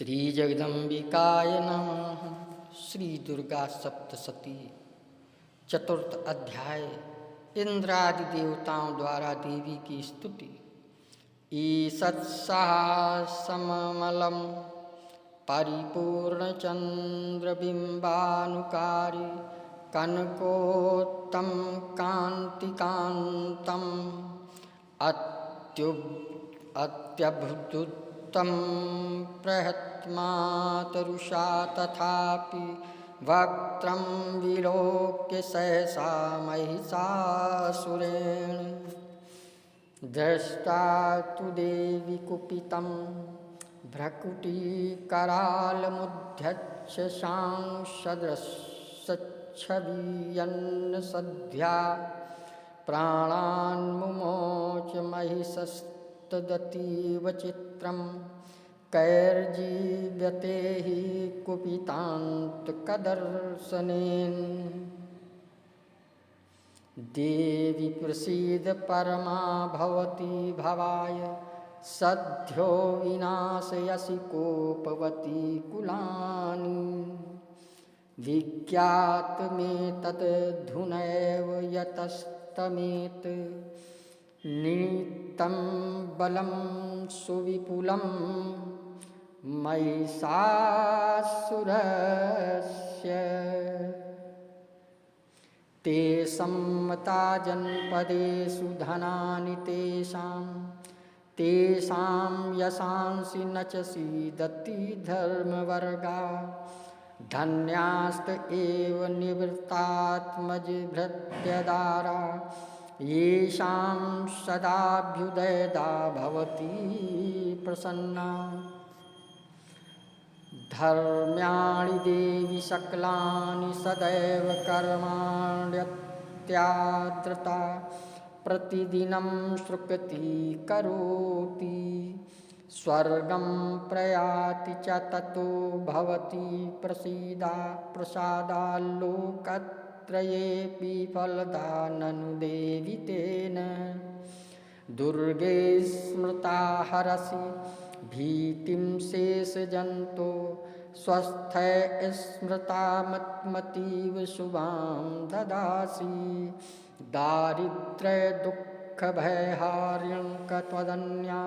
श्री जगदम्बिकाय नमः। श्री दुर्गा सप्तशती चतुर्थ अध्याय। इंद्रादि देवताओं द्वारा देवी की स्तुति। ईषत्सहस्रमलम परिपूर्ण चंद्रबिंबानुकारी कनकोत्तम कांतिकांतम अत्यद्भुतम बृहत्मातरुषा तथापि वक्त्रं विलोक्य सहसा महिषासुरेण दृष्टा तु देवी कुपितं भ्रकुटीकरालमुद्यच्छ शांसदृशच्छवीयन्नसद्ध्या प्राणान्मुमोच महिषस्तदतीव चित्रं कैर्जीव्यते हि कुपितान्तकदर्शनेन। देवी प्रसीद परमा भवती भवाय सद्यो विनाशयसि कोपवती कुलानि विज्ञातमेतद्धुनैव यतस्तमेत निमित्तं बलं सुविपुलं महिषासुरस्य। ते सम्मता जनपदेषु धनानि तेषां यशांसि न च सीदति धर्मवर्गा धन्यास्त एव निवृत्तात्मजभृत्यदारा येषां सदाभ्युदयदा भवति प्रसन्ना। धर्म्याणि देवी सकलानि सदैव कर्माण्यत्याद्रता प्रतिदिनं शुक्ति करोति स्वर्गं प्रयाति च ततो भवति प्रसादाल्लोकत्रयेऽपि फलदा ननु देवि तेन। दुर्गे स्मृता हरसि भीतिं शेषजन्तो स्वस्थै स्मृता मत्मतीव शुभां ददासि दारिद्र्य दुःख भयहार्यं त्वदन्या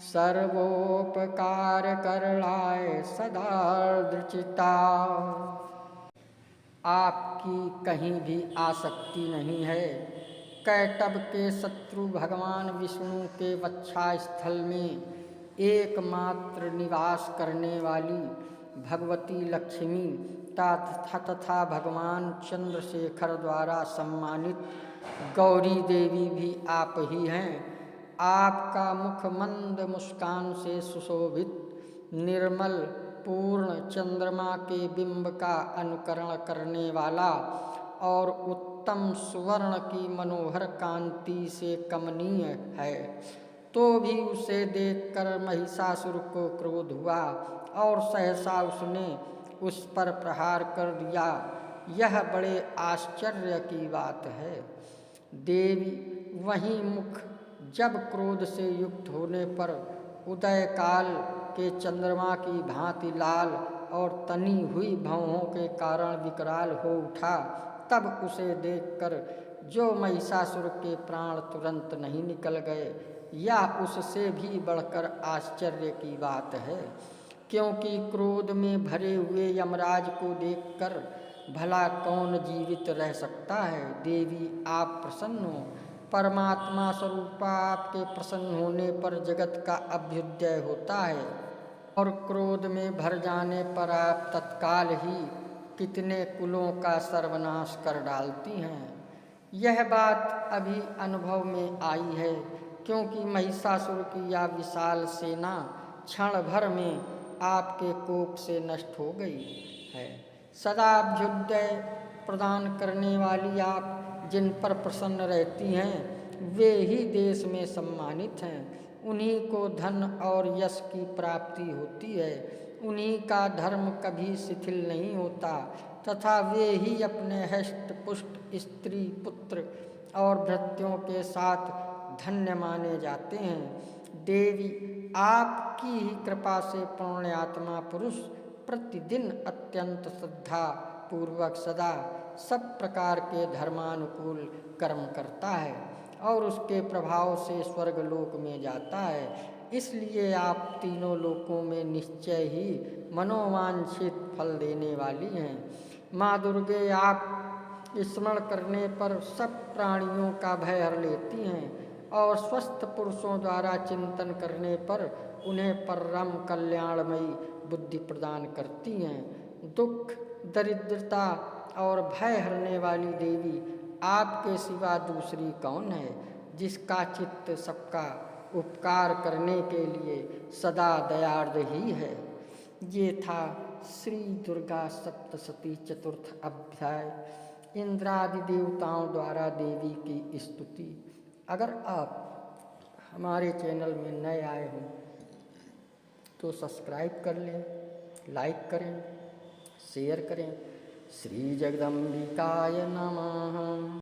सर्वोपकार करलाय सदार्द्रचिता। आपकी कहीं भी आसक्ति नहीं है। कैटभ के शत्रु भगवान विष्णु के वक्षा स्थल में एकमात्र निवास करने वाली भगवती लक्ष्मी तथा भगवान चंद्रशेखर द्वारा सम्मानित गौरी देवी भी आप ही हैं। आपका मुख मंद मुस्कान से सुशोभित निर्मल पूर्ण चंद्रमा के बिंब का अनुकरण करने वाला और उत्तम सुवर्ण की मनोहर कांति से कमनीय है। तो भी उसे देखकर महिषासुर को क्रोध हुआ और सहसा उसने उस पर प्रहार कर दिया। यह बड़े आश्चर्य की बात है। देवी वहीं मुख जब क्रोध से युक्त होने पर उदय काल के चंद्रमा की भांति लाल और तनी हुई भौहों के कारण विकराल हो उठा, तब उसे देखकर जो महिषासुर के प्राण तुरंत नहीं निकल गए, यह उससे भी बढ़कर आश्चर्य की बात है। क्योंकि क्रोध में भरे हुए यमराज को देखकर भला कौन जीवित रह सकता है। देवी आप प्रसन्न हो। परमात्मा स्वरूपा आपके प्रसन्न होने पर जगत का अभ्युदय होता है और क्रोध में भर जाने पर आप तत्काल ही कितने कुलों का सर्वनाश कर डालती हैं। यह बात अभी अनुभव में आई है, क्योंकि महिषासुर की यह विशाल सेना क्षण भर में आपके कोप से नष्ट हो गई है। सदा अभ्युदय प्रदान करने वाली आप जिन पर प्रसन्न रहती हैं, वे ही देश में सम्मानित हैं। उन्हीं को धन और यश की प्राप्ति होती है। उन्हीं का धर्म कभी शिथिल नहीं होता तथा वे ही अपने हष्ट पुष्ट स्त्री पुत्र और भृत्यों के साथ धन्य माने जाते हैं। देवी आपकी ही कृपा से पुण्यात्मा पुरुष प्रतिदिन अत्यंत श्रद्धा पूर्वक सदा सब प्रकार के धर्मानुकूल कर्म करता है और उसके प्रभाव से स्वर्गलोक में जाता है। इसलिए आप तीनों लोकों में निश्चय ही मनोवांछित फल देने वाली हैं। माँ दुर्गे, आप स्मरण करने पर सब प्राणियों का भय हर लेती हैं और स्वस्थ पुरुषों द्वारा चिंतन करने पर उन्हें परम कल्याणमयी बुद्धि प्रदान करती हैं। दुख, दरिद्रता और भय हरने वाली देवी, आपके सिवा दूसरी कौन है जिसका चित्त सबका उपकार करने के लिए सदा दयार्द ही है। ये था श्री दुर्गा सप्तशती चतुर्थ अध्याय, इंद्रादि देवताओं द्वारा देवी की स्तुति। अगर आप हमारे चैनल में नए आए हों तो सब्सक्राइब कर लें, लाइक करें, शेयर करें। श्री जगदम्बिकाय नमः।